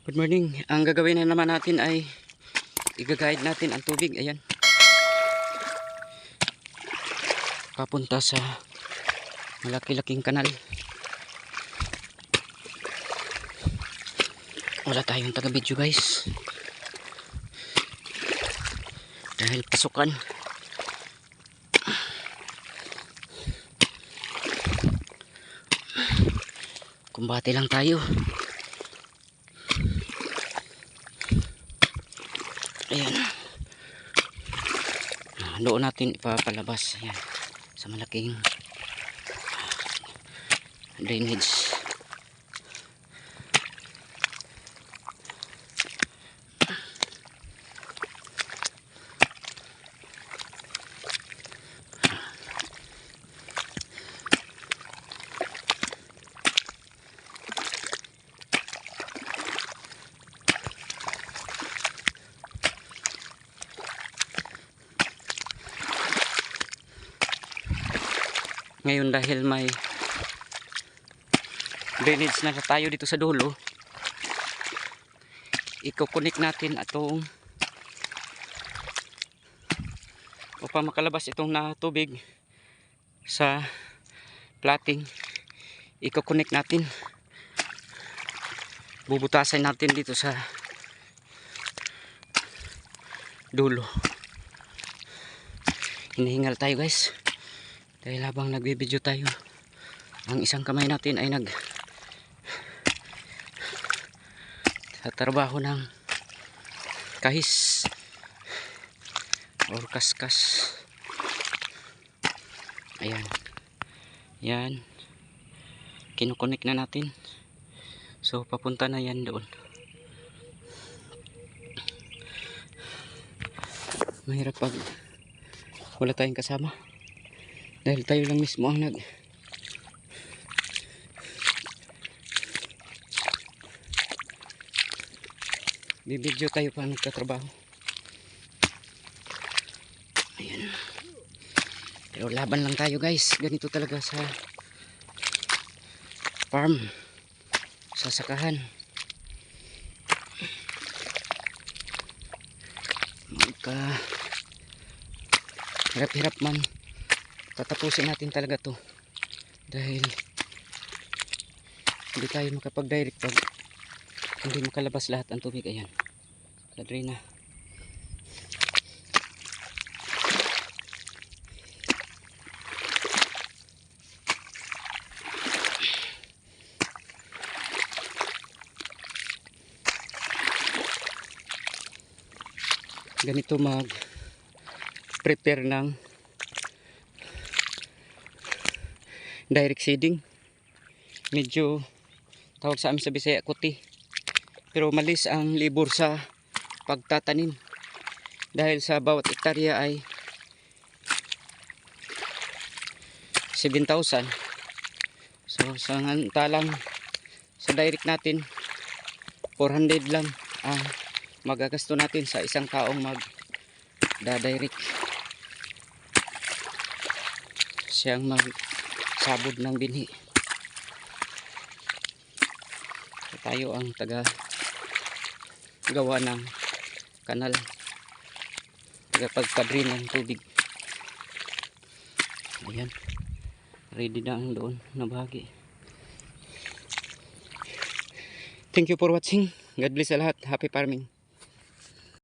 Good morning. Ang gagawin na naman natin ay i-guide natin ang tubig. Ayan. Papunta sa malaki-laking kanal. Wala tayong taga-video guys. Dahil pasukan. Kumbate lang tayo. Ayan. Doon natin ipapalabas. Ayan. Sa malaking drainage. Ngayon dahil may drainage na tayo dito sa dulo, i-connect natin itong upang makalabas itong na tubig sa plating. I-connect natin, bubutasan natin dito sa dulo. Hinihingal tayo guys dahil habang nagbibideo tayo, ang isang kamay natin ay sa trabaho ng kahis or kaskas. Ayan. Yan. Kinukonek na natin. So papunta na yan doon. Mahirap pag wala tayong kasama. Dahil tayo lang mismo ang bibidyo tayo pa nagtatrabaho. Ayan. Pero laban lang tayo guys. Ganito talaga sa farm, sa sakahan. Magka hirap-hirap man, tatapusin natin talaga to dahil hindi tayo makapag-direct pag hindi makalabas lahat ang tubig. Ayan, sa drain na. Ganito mag prepare ng direct seeding. Medyo tawag sa amin sa Bisaya kuti, pero malis ang libur sa pagtatanim dahil sa bawat hektarya ay 7,000. So samantalang sa direct natin 400 lang ang magagasto natin sa isang taong magda-direct. Siyang magsabod ng binhi. So, tayo ang taga gawa ng kanal, taga pagpadrin ng tubig. Ayan, ready na ang doon na bahagi. Thank you for watching. God bless sa lahat. Happy farming.